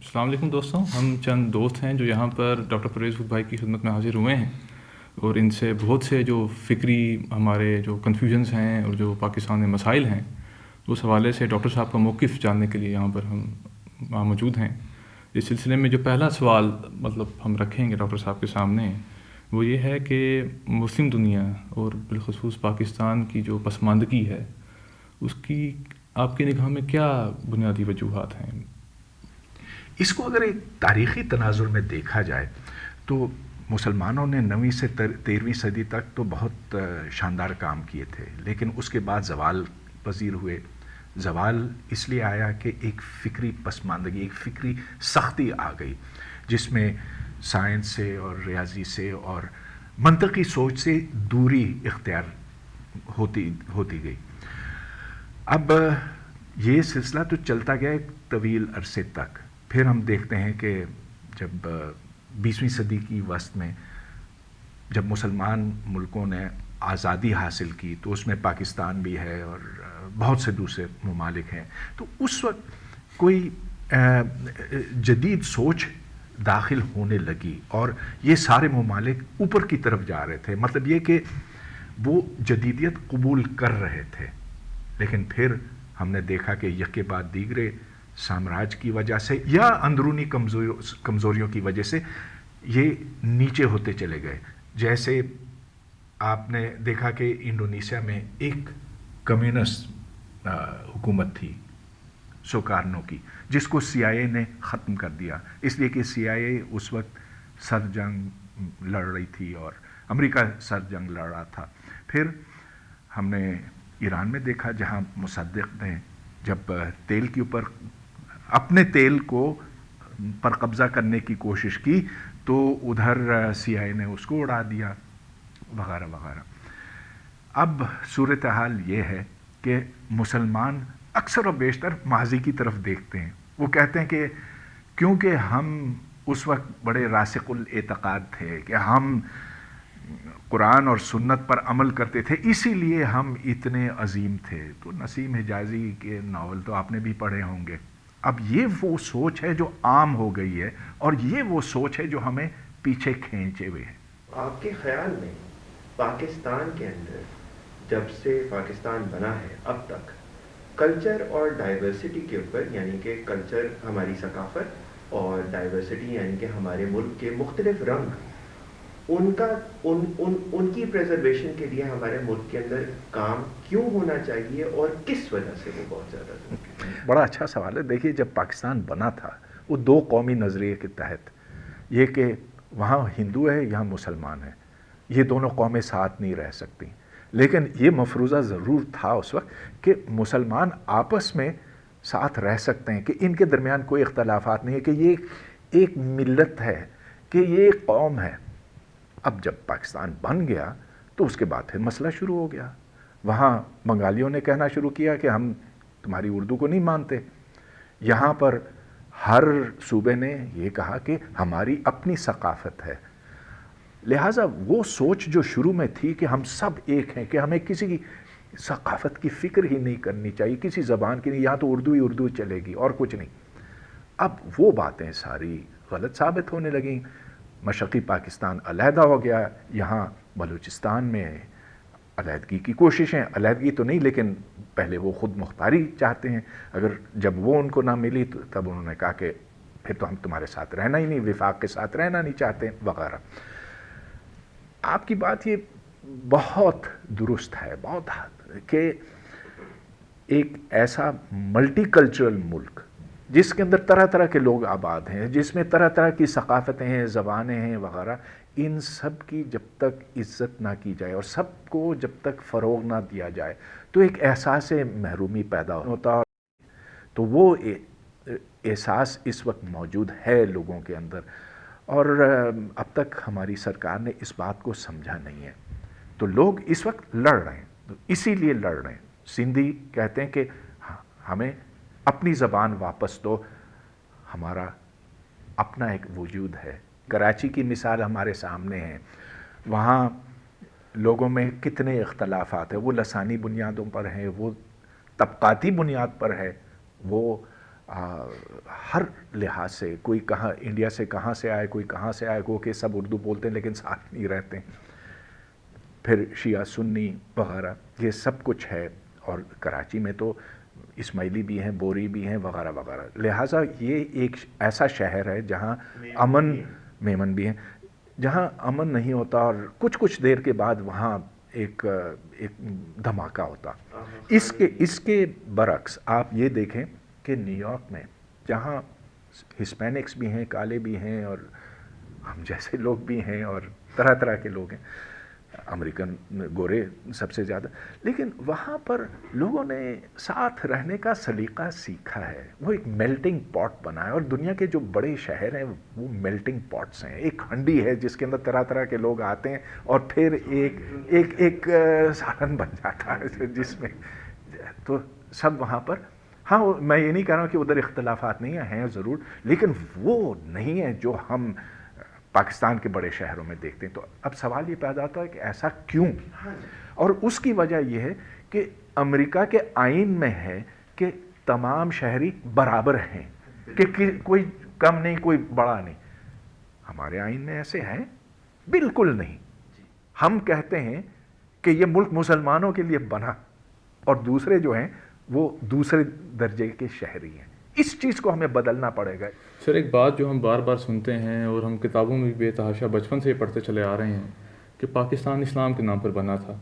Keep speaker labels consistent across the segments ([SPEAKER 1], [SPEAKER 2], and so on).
[SPEAKER 1] السلام علیکم دوستوں، ہم چند دوست ہیں جو یہاں پر ڈاکٹر پرویز خود بھائی کی خدمت میں حاضر ہوئے ہیں اور ان سے بہت سے جو فکری ہمارے جو کنفیوژنس ہیں اور جو پاکستان میں مسائل ہیں اس حوالے سے ڈاکٹر صاحب کا موقف جاننے کے لیے یہاں پر ہم موجود ہیں۔ اس سلسلے میں جو پہلا سوال ہم رکھیں گے ڈاکٹر صاحب کے سامنے وہ یہ ہے کہ مسلم دنیا اور بالخصوص پاکستان کی جو پسماندگی ہے اس کی آپ کی نگاہ میں کیا بنیادی وجوہات ہیں؟
[SPEAKER 2] اس کو اگر ایک تاریخی تناظر میں دیکھا جائے تو مسلمانوں نے 9ویں سے 13ویں صدی تک تو بہت شاندار کام کیے تھے، لیکن اس کے بعد زوال پذیر ہوئے۔ زوال اس لیے آیا کہ ایک فکری پسماندگی، ایک فکری سختی آ گئی جس میں سائنس سے اور ریاضی سے اور منطقی سوچ سے دوری اختیار ہوتی گئی۔ اب یہ سلسلہ تو چلتا گیا ایک طویل عرصے تک۔ پھر ہم دیکھتے ہیں کہ جب 20ویں صدی کی وسط میں جب مسلمان ملکوں نے آزادی حاصل کی تو اس میں پاکستان بھی ہے اور بہت سے دوسرے ممالک ہیں، تو اس وقت کوئی جدید سوچ داخل ہونے لگی اور یہ سارے ممالک اوپر کی طرف جا رہے تھے، مطلب یہ کہ وہ جدیدیت قبول کر رہے تھے۔ لیکن پھر ہم نے دیکھا کہ یک کے بعد دیگرے سامراج کی وجہ سے یا اندرونی کمزوریوں کی وجہ سے یہ نیچے ہوتے چلے گئے۔ جیسے آپ نے دیکھا کہ انڈونیشیا میں ایک کمیونسٹ حکومت تھی سوکارنو کی، جس کو CIA نے ختم کر دیا، اس لیے کہ CIA اس وقت سر جنگ لڑ رہی تھی اور امریکہ سر جنگ لڑ رہا تھا۔ پھر ہم نے ایران میں دیکھا جہاں مصدق نے جب تیل کے اوپر اپنے تیل کو پر قبضہ کرنے کی کوشش کی تو ادھر CIA نے اس کو اڑا دیا وغیرہ وغیرہ۔ اب صورتحال یہ ہے کہ مسلمان اکثر و بیشتر ماضی کی طرف دیکھتے ہیں۔ وہ کہتے ہیں کہ کیونکہ ہم اس وقت بڑے راسخ الاعتقاد تھے کہ ہم قرآن اور سنت پر عمل کرتے تھے، اسی لیے ہم اتنے عظیم تھے۔ تو نسیم حجازی کے ناول تو آپ نے بھی پڑھے ہوں گے۔ اب یہ وہ سوچ ہے جو عام ہو گئی ہے اور یہ وہ سوچ ہے جو ہمیں پیچھے کھینچے ہوئے ہے۔
[SPEAKER 3] آپ کے خیال میں پاکستان کے اندر جب سے پاکستان بنا ہے اب تک کلچر اور ڈائیورسٹی کے اوپر، یعنی کہ کلچر ہماری ثقافت اور ڈائیورسٹی یعنی کہ ہمارے ملک کے مختلف رنگ، ان کی پریزرویشن کے لیے ہمارے ملک کے اندر کام کیوں ہونا چاہیے اور کس وجہ سے وہ بہت زیادہ ضروری ہے؟
[SPEAKER 2] بڑا اچھا سوال ہے۔ دیکھیے جب پاکستان بنا تھا وہ 2 قومی نظریے کے تحت، یہ کہ وہاں ہندو ہے یہاں مسلمان ہے، یہ دونوں قومیں ساتھ نہیں رہ سکتی، لیکن یہ مفروضہ ضرور تھا اس وقت کہ مسلمان آپس میں ساتھ رہ سکتے ہیں، کہ ان کے درمیان کوئی اختلافات نہیں ہے، کہ یہ ایک ملت ہے، کہ یہ ایک قوم ہے۔ اب جب پاکستان بن گیا تو اس کے بعد پھر مسئلہ شروع ہو گیا۔ وہاں بنگالیوں نے کہنا شروع کیا کہ ہم تمہاری اردو کو نہیں مانتے۔ یہاں پر ہر صوبے نے یہ کہا کہ ہماری اپنی ثقافت ہے۔ لہٰذا وہ سوچ جو شروع میں تھی کہ ہم سب ایک ہیں، کہ ہمیں کسی کی ثقافت کی فکر ہی نہیں کرنی چاہیے، کسی زبان کی نہیں، یہاں تو اردو ہی اردو چلے گی اور کچھ نہیں، اب وہ باتیں ساری غلط ثابت ہونے لگیں۔ مشرقی پاکستان علیحدہ ہو گیا، یہاں بلوچستان میں علیحدگی کی کوششیں، علیحدگی تو نہیں لیکن پہلے وہ خود مختاری چاہتے ہیں، اگر جب وہ ان کو نہ ملی تو تب انہوں نے کہا کہ پھر تو ہم تمہارے ساتھ رہنا ہی نہیں، وفاق کے ساتھ رہنا نہیں چاہتے وغیرہ۔ آپ کی بات یہ بہت درست ہے، بہت کہ ایک ایسا ملٹی کلچرل ملک جس کے اندر طرح طرح کے لوگ آباد ہیں، جس میں طرح طرح کی ثقافتیں ہیں، زبانیں ہیں وغیرہ، ان سب کی جب تک عزت نہ کی جائے اور سب کو جب تک فروغ نہ دیا جائے تو ایک احساس محرومی پیدا ہوتا ہے۔ تو وہ احساس اس وقت موجود ہے لوگوں کے اندر، اور اب تک ہماری سرکار نے اس بات کو سمجھا نہیں ہے۔ تو لوگ اس وقت لڑ رہے ہیں، تو اسی لیے لڑ رہے ہیں. سندھی کہتے ہیں کہ ہمیں اپنی زبان واپس دو، ہمارا اپنا ایک وجود ہے. کراچی کی مثال ہمارے سامنے ہے، وہاں لوگوں میں کتنے اختلافات ہیں، وہ لسانی بنیادوں پر ہیں، وہ طبقاتی بنیاد پر ہے، وہ ہر لحاظ سے، کوئی کہاں انڈیا سے کہاں سے آئے، کوئی کہاں سے آئے، وہ کہ سب اردو بولتے ہیں لیکن ساتھ نہیں رہتے ہیں. پھر شیعہ سنی وغیرہ یہ سب کچھ ہے. اور کراچی میں تو اسماعیلی بھی ہیں، بوری بھی ہیں وغیرہ وغیرہ. لہٰذا یہ ایک ایسا شہر ہے جہاں امن، میمن بھی ہیں، جہاں امن نہیں ہوتا، اور کچھ دیر کے بعد وہاں ایک دھماکہ ہوتا. اس کے برعکس آپ یہ دیکھیں کہ نیو یارک میں جہاں ہسپینکس بھی ہیں، کالے بھی ہیں، اور ہم جیسے لوگ بھی ہیں، اور طرح طرح کے لوگ ہیں، امریکن گورے سب سے زیادہ، لیکن وہاں پر لوگوں نے ساتھ رہنے کا سلیقہ سیکھا ہے. وہ ایک میلٹنگ پاٹ بنا ہے، اور دنیا کے جو بڑے شہر ہیں وہ میلٹنگ پاٹس ہیں. ایک ہنڈی ہے جس کے اندر طرح طرح کے لوگ آتے ہیں، اور پھر ایک سالن بن جاتا ہے جس میں تو سب وہاں پر. ہاں میں یہ نہیں کہہ رہا ہوں کہ ادھر اختلافات نہیں ہیں ضرور، لیکن وہ نہیں ہیں جو ہم پاکستان کے بڑے شہروں میں دیکھتے ہیں. تو اب سوال یہ پیدا ہوتا ہے کہ ایسا کیوں؟ اور اس کی وجہ یہ ہے کہ امریکہ کے آئین میں ہے کہ تمام شہری برابر ہیں، کہ کوئی کم نہیں، کوئی بڑا نہیں. ہمارے آئین میں ایسے ہیں؟ بالکل نہیں. ہم کہتے ہیں کہ یہ ملک مسلمانوں کے لیے بنا، اور دوسرے جو ہیں وہ دوسرے درجے کے شہری ہیں. اس چیز کو ہمیں بدلنا پڑے گا.
[SPEAKER 1] سر ایک بات جو ہم بار بار سنتے ہیں اور ہم کتابوں میں بھی بے تحاشا بچپن سے پڑھتے چلے آ رہے ہیں کہ پاکستان اسلام کے نام پر بنا تھا،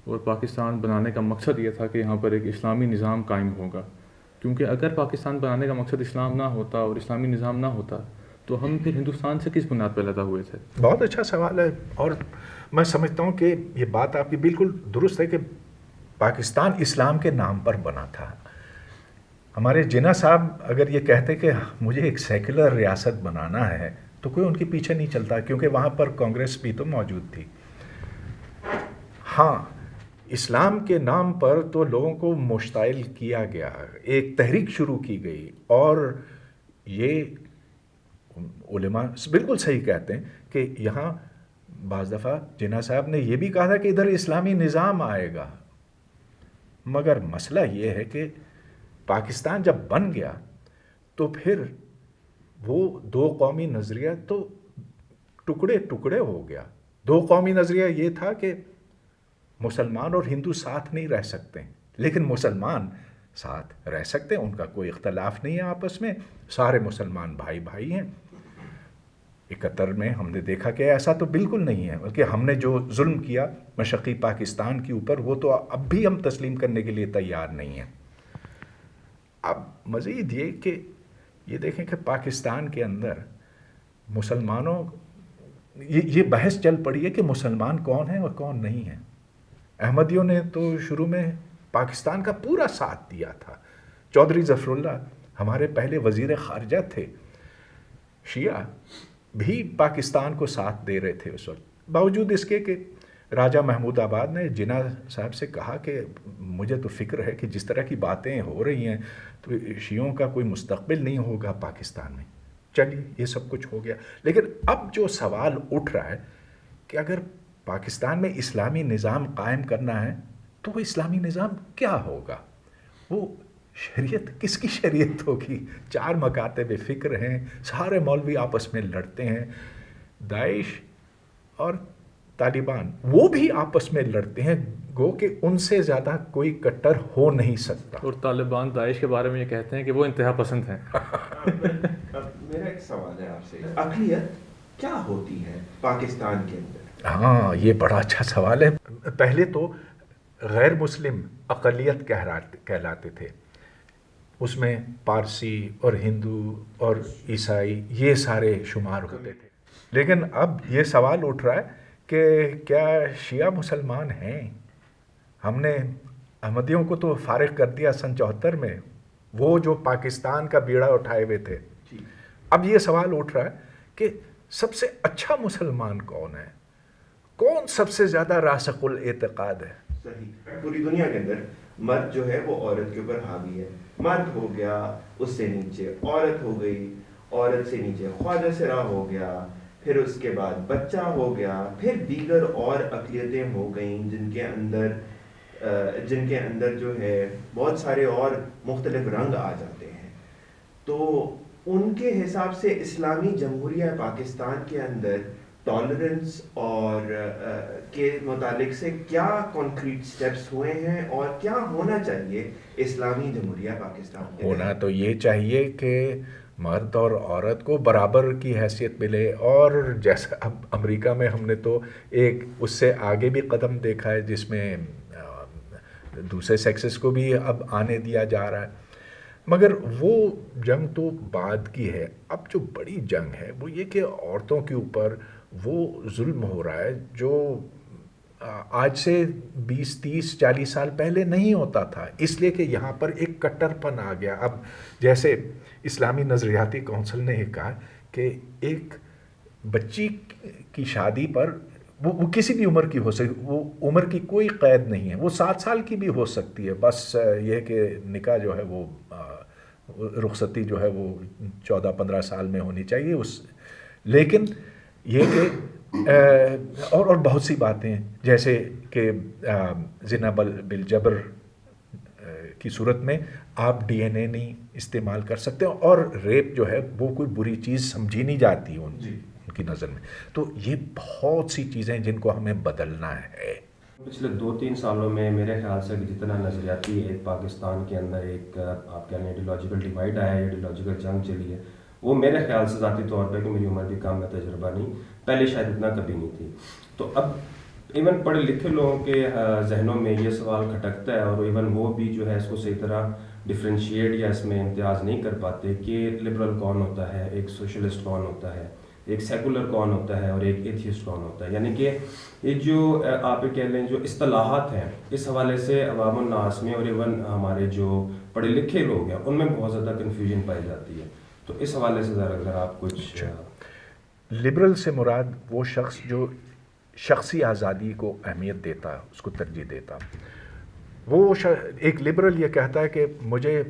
[SPEAKER 1] اور پاکستان بنانے کا مقصد یہ تھا کہ یہاں پر ایک اسلامی نظام قائم ہوگا. کیونکہ اگر پاکستان بنانے کا مقصد اسلام نہ ہوتا اور اسلامی نظام نہ ہوتا تو ہم پھر ہندوستان سے کس بنیاد پہ پیدا ہوئے تھے؟
[SPEAKER 2] بہت اچھا سوال ہے، اور میں سمجھتا ہوں کہ یہ بات آپ کی بالکل درست ہے کہ پاکستان اسلام کے نام پر بنا تھا. ہمارے جناح صاحب اگر یہ کہتے کہ مجھے ایک سیکولر ریاست بنانا ہے تو کوئی ان کے پیچھے نہیں چلتا، کیونکہ وہاں پر کانگریس بھی تو موجود تھی. ہاں اسلام کے نام پر تو لوگوں کو مشتعل کیا گیا، ایک تحریک شروع کی گئی، اور یہ علماء بالکل صحیح کہتے ہیں کہ یہاں بعض دفعہ جناح صاحب نے یہ بھی کہا تھا کہ ادھر اسلامی نظام آئے گا. مگر مسئلہ یہ ہے کہ پاکستان جب بن گیا تو پھر وہ دو قومی نظریہ تو ٹکڑے ہو گیا. دو قومی نظریہ یہ تھا کہ مسلمان اور ہندو ساتھ نہیں رہ سکتے، لیکن مسلمان ساتھ رہ سکتے ہیں، ان کا کوئی اختلاف نہیں ہے آپس میں، سارے مسلمان بھائی بھائی ہیں. 71 میں ہم نے دیکھا کہ ایسا تو بالکل نہیں ہے، بلکہ ہم نے جو ظلم کیا مشرقی پاکستان کے اوپر وہ تو اب بھی ہم تسلیم کرنے کے لیے تیار نہیں ہیں. اب مزید یہ کہ یہ دیکھیں کہ پاکستان کے اندر مسلمانوں یہ بحث چل پڑی ہے کہ مسلمان کون ہیں اور کون نہیں ہیں. احمدیوں نے تو شروع میں پاکستان کا پورا ساتھ دیا تھا. چودھری ظفر اللہ ہمارے پہلے وزیر خارجہ تھے. شیعہ بھی پاکستان کو ساتھ دے رہے تھے اس وقت، باوجود اس کے کہ راجہ محمود آباد نے جناح صاحب سے کہا کہ مجھے تو فکر ہے کہ جس طرح کی باتیں ہو رہی ہیں تو شیعوں کا کوئی مستقبل نہیں ہوگا پاکستان میں. چلیے یہ سب کچھ ہو گیا، لیکن اب جو سوال اٹھ رہا ہے کہ اگر پاکستان میں اسلامی نظام قائم کرنا ہے تو وہ اسلامی نظام کیا ہوگا؟ وہ شریعت کس کی شریعت ہوگی؟ 4 مکاتب فکر ہیں، سارے مولوی آپس میں لڑتے ہیں. داعش اور طالبان وہ بھی آپس میں لڑتے ہیں، گو کہ ان سے زیادہ کوئی کٹر ہو نہیں سکتا.
[SPEAKER 1] اور طالبان داعش کے بارے میں یہ کہتے ہیں کہ وہ انتہا پسند ہیں.
[SPEAKER 3] میرا ایک سوال ہے آپ سے، اقلیت کیا ہوتی ہے پاکستان کے اندر؟
[SPEAKER 2] ہاں یہ بڑا اچھا سوال ہے. پہلے تو غیر مسلم اقلیت کہلاتے تھے، اس میں پارسی اور ہندو اور عیسائی یہ سارے شمار ہوتے تھے. لیکن اب یہ سوال اٹھ رہا ہے کہ کیا شیعہ مسلمان ہیں؟ ہم نے احمدیوں کو تو فارغ کر دیا سن 74 میں، وہ جو پاکستان کا بیڑا اٹھائے ہوئے تھے. اب یہ سوال اٹھ رہا ہے کہ سب سے اچھا مسلمان کون ہے؟ کون سب سے زیادہ راسخ الاعتقاد ہے؟
[SPEAKER 3] صحیح. پوری دنیا کے اندر مرد جو ہے وہ عورت کے اوپر حاوی ہے. مرد ہو گیا اس سے نیچے عورت ہو گئی, عورت سے نیچے خواجہ سرا ہو گیا, پھر اس کے بعد بچہ ہو گیا, پھر دیگر اور اقلیتیں ہو گئیں جن کے اندر جو ہے بہت سارے اور مختلف رنگ آ جاتے ہیں. تو ان کے حساب سے اسلامی جمہوریہ پاکستان کے اندر ٹالرنس اور کے متعلق سے کیا کانکریٹ سٹیپس ہوئے ہیں اور کیا ہونا چاہیے اسلامی جمہوریہ پاکستان کے
[SPEAKER 2] ہونا تو یہ چاہیے کہ مرد اور عورت کو برابر کی حیثیت ملے, اور جیسا اب امریکہ میں ہم نے تو ایک اس سے آگے بھی قدم دیکھا ہے جس میں دوسرے سیکسز کو بھی اب آنے دیا جا رہا ہے. مگر وہ جنگ تو بعد کی ہے. اب جو بڑی جنگ ہے وہ یہ کہ عورتوں کے اوپر وہ ظلم ہو رہا ہے جو آج سے 20 30 40 سال پہلے نہیں ہوتا تھا, اس لیے کہ یہاں پر ایک کٹر پن آ گیا. اب جیسے اسلامی نظریاتی کونسل نے یہ کہا کہ ایک بچی کی شادی پر وہ کسی بھی عمر کی ہو سکتی, وہ عمر کی کوئی قید نہیں ہے, وہ 7 سال کی بھی ہو سکتی ہے, بس یہ کہ نکاح جو ہے وہ رخصتی جو ہے وہ 14-15 سال میں ہونی چاہیے اس. لیکن یہ کہ اور بہت سی باتیں جیسے کہ زنا بالجبر کی صورت میں آپ ڈی این اے نہیں استعمال کر سکتے, اور ریپ جو ہے وہ کوئی بری چیز سمجھی نہیں جاتی ان کی نظر میں. تو یہ بہت سی چیزیں جن کو ہمیں بدلنا ہے.
[SPEAKER 4] پچھلے 2-3 سالوں میں میرے خیال سے جتنا نظریاتی ایک پاکستان کے اندر ایک آپ کہہ لیں ایڈیولوجیکل ڈیوائڈ آیا ہے, ایڈیولوجیکل جنگ چلی ہے, وہ میرے خیال سے ذاتی طور پہ کہ میری عمر بھی کم ہے, تجربہ نہیں, پہلے شاید اتنا کبھی نہیں تھی. تو اب ایون پڑھے لکھے لوگوں کے ذہنوں میں یہ سوال کھٹکتا ہے, اور ایون وہ بھی جو ہے اس کو صحیح طرح ڈفرینشیٹ یا اس میں امتیاز نہیں کر پاتے کہ لبرل کون ہوتا ہے, ایک سوشلسٹ کون ہوتا ہے, ایک سیکولر کون ہوتا ہے, اور ایک ایتھیسٹ کون ہوتا ہے. یعنی کہ یہ جو آپ کہہ لیں جو اصطلاحات ہیں اس حوالے سے عوام الناس میں اور ایون ہمارے جو پڑھے لکھے لوگ ہیں ان میں بہت زیادہ کنفیوژن پائی جاتی ہے. تو اس حوالے سے ذرا اگر آپ کچھ.
[SPEAKER 2] لبرل سے مراد وہ شخص جو شخصی آزادی کو اہمیت دیتا ہے, اس کو ترجیح دیتا. وہ ایک لبرل یہ کہتا ہے کہ مجھے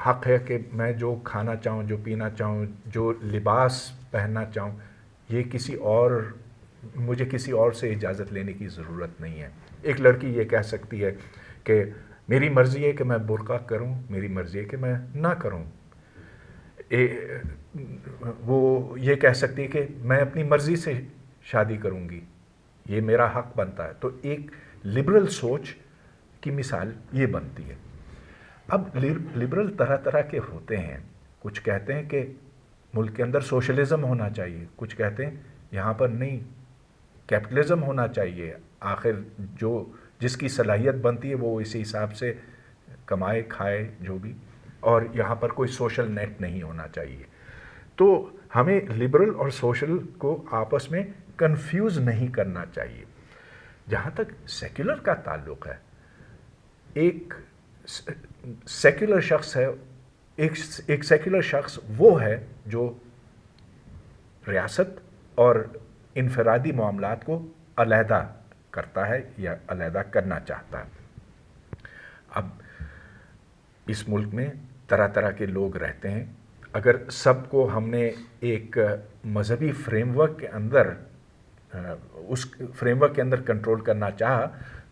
[SPEAKER 2] حق ہے کہ میں جو کھانا چاہوں, جو پینا چاہوں, جو لباس پہننا چاہوں, یہ مجھے کسی اور سے اجازت لینے کی ضرورت نہیں ہے. ایک لڑکی یہ کہہ سکتی ہے کہ میری مرضی ہے کہ میں برقع کروں, میری مرضی ہے کہ میں نہ کروں. وہ یہ کہہ سکتی ہے کہ میں اپنی مرضی سے شادی کروں گی, یہ میرا حق بنتا ہے. تو ایک لبرل سوچ کی مثال یہ بنتی ہے. اب لبرل طرح طرح کے ہوتے ہیں. کچھ کہتے ہیں کہ ملک کے اندر سوشلزم ہونا چاہیے, کچھ کہتے ہیں یہاں پر نہیں, کیپٹلزم ہونا چاہیے, آخر جس کی صلاحیت بنتی ہے وہ اسی حساب سے کمائے کھائے جو بھی, اور یہاں پر کوئی سوشل نیٹ نہیں ہونا چاہیے. تو ہمیں لبرل اور سوشل کو آپس میں کنفیوز نہیں کرنا چاہیے. جہاں تک سیکولر کا تعلق ہے, ایک سیکولر شخص ہے, ایک سیکولر شخص وہ ہے جو ریاست اور انفرادی معاملات کو علیحدہ کرتا ہے یا علیحدہ کرنا چاہتا ہے. اب اس ملک میں طرح طرح کے لوگ رہتے ہیں. اگر سب کو ہم نے ایک مذہبی فریم ورک کے اندر اس فریم ورک کے اندر کنٹرول کرنا چاہا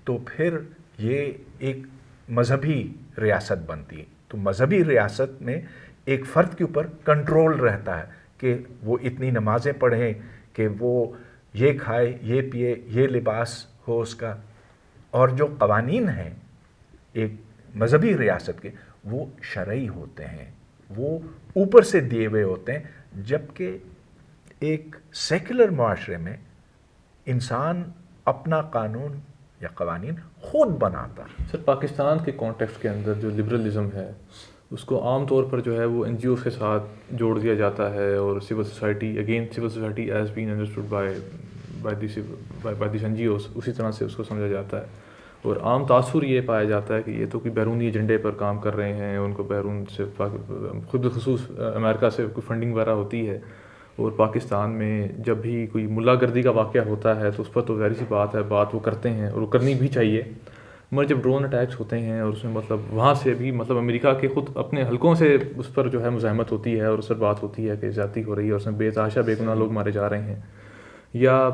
[SPEAKER 2] تو پھر یہ ایک مذہبی ریاست بنتی ہے. تو مذہبی ریاست میں ایک فرد کے اوپر کنٹرول رہتا ہے کہ وہ اتنی نمازیں پڑھیں, کہ وہ یہ کھائے, یہ پیے, یہ لباس ہو اس کا. اور جو قوانین ہیں ایک مذہبی ریاست کے وہ شرعی ہوتے ہیں, وہ اوپر سے دیے ہوئے ہوتے ہیں. جبکہ ایک سیکولر معاشرے میں انسان اپنا قانون یا قوانین خود بناتا.
[SPEAKER 1] سر پاکستان کے کانٹیکسٹ کے اندر جو لبرلزم ہے اس کو عام طور پر جو ہے وہ این جی اوز کے ساتھ جوڑ دیا جاتا ہے, اور civil society civil society has been understood by these N G Os, اسی طرح سے اس کو سمجھا جاتا ہے. اور عام تاثر یہ پایا جاتا ہے کہ یہ تو کوئی بیرونی ایجنڈے پر کام کر رہے ہیں, ان کو بیرون سے خود بخصوص امریکہ سے کوئی فنڈنگ وغیرہ ہوتی ہے, اور پاکستان میں جب بھی کوئی ملا گردی کا واقعہ ہوتا ہے تو اس پر تو ظاہر سی بات ہے، بات وہ کرتے ہیں اور وہ کرنی بھی چاہیے، مگر جب ڈرون اٹیکس ہوتے ہیں اور اس میں مطلب وہاں سے بھی مطلب امریکہ کے خود اپنے حلقوں سے اس پر جو ہے مزاحمت ہوتی ہے اور اس پر بات ہوتی ہے کہ زیادتی ہو رہی ہے اور اس میں بے تحاشا بے گناہ لوگ مارے جا رہے ہیں، یا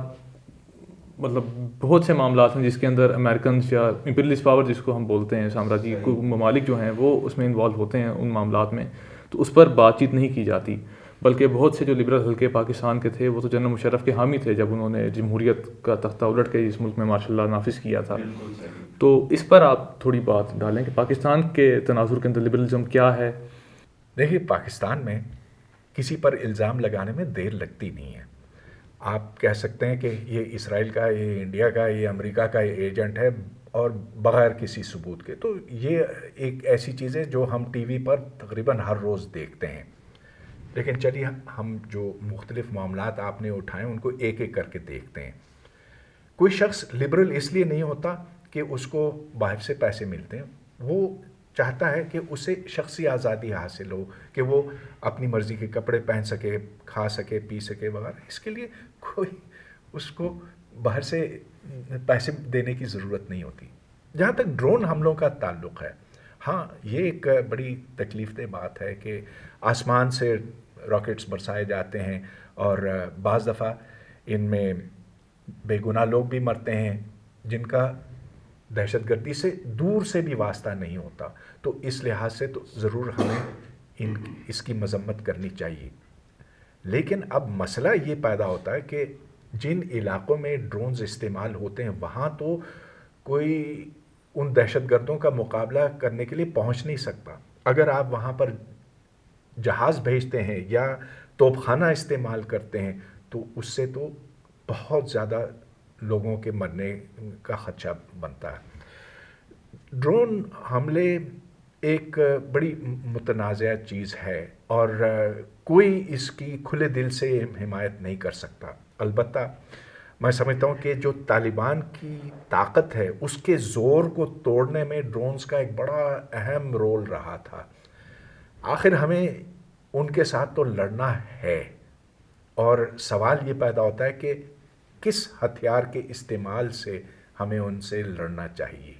[SPEAKER 1] مطلب بہت سے معاملات ہیں جس کے اندر امریکنز یا امپیریلسٹ پاور جس کو ہم بولتے ہیں، سامراجی ممالک جو ہیں وہ اس میں انوالو ہوتے ہیں ان معاملات میں، تو اس پر بات چیت نہیں کی جاتی، بلکہ بہت سے جو لبرل حلقے پاکستان کے تھے وہ تو جنرل مشرف کے حامی تھے جب انہوں نے جمہوریت کا تختہ الٹ کے اس ملک میں ماشاء اللہ نافذ کیا تھا۔ تو اس پر آپ تھوڑی بات ڈالیں کہ پاکستان کے تناظر کے اندر لبرلزم کیا ہے؟
[SPEAKER 2] دیکھیے، پاکستان میں کسی پر الزام لگانے میں دیر لگتی نہیں ہے۔ آپ کہہ سکتے ہیں کہ یہ اسرائیل کا، یہ انڈیا کا، یہ امریکہ کا ایجنٹ ہے، اور بغیر کسی ثبوت کے، تو یہ ایک ایسی چیز ہے جو ہم ٹی وی پر تقریباً ہر روز دیکھتے ہیں۔ لیکن چلیے ہم جو مختلف معاملات آپ نے اٹھائے ان کو ایک ایک کر کے دیکھتے ہیں۔ کوئی شخص لبرل اس لیے نہیں ہوتا کہ اس کو باہر سے پیسے ملتے ہیں، وہ چاہتا ہے کہ اسے شخصی آزادی حاصل ہو، کہ وہ اپنی مرضی کے کپڑے پہن سکے، کھا سکے، پی سکے وغیرہ۔ اس کے لیے کوئی اس کو باہر سے پیسے دینے کی ضرورت نہیں ہوتی۔ جہاں تک ڈرون حملوں کا تعلق ہے، ہاں یہ ایک بڑی تکلیف دہ بات ہے کہ آسمان سے راکٹس برسائے جاتے ہیں، اور بعض دفعہ ان میں بے گناہ لوگ بھی مرتے ہیں جن کا دہشت گردی سے دور سے بھی واسطہ نہیں ہوتا۔ تو اس لحاظ سے تو ضرور ہمیں اس کی مذمت کرنی چاہیے۔ لیکن اب مسئلہ یہ پیدا ہوتا ہے کہ جن علاقوں میں ڈرونز استعمال ہوتے ہیں وہاں تو کوئی ان دہشت گردوں کا مقابلہ کرنے کے لیے پہنچ نہیں سکتا۔ اگر آپ وہاں پر جہاز بھیجتے ہیں یا توپ خانہ استعمال کرتے ہیں تو اس سے تو بہت زیادہ لوگوں کے مرنے کا خدشہ بنتا ہے۔ ڈرون حملے ایک بڑی متنازع چیز ہے اور کوئی اس کی کھلے دل سے حمایت نہیں کر سکتا۔ البتہ میں سمجھتا ہوں کہ جو طالبان کی طاقت ہے اس کے زور کو توڑنے میں ڈرونز کا ایک بڑا اہم رول رہا تھا۔ آخر ہمیں ان کے ساتھ تو لڑنا ہے، اور سوال یہ پیدا ہوتا ہے کہ کس ہتھیار کے استعمال سے ہمیں ان سے لڑنا چاہیے۔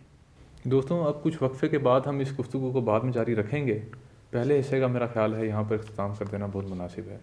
[SPEAKER 1] دوستوں، اب کچھ وقفے کے بعد ہم اس گفتگو کو بعد میں جاری رکھیں گے۔ پہلے حصے کا میرا خیال ہے یہاں پر اختتام کر دینا بہت مناسب ہے۔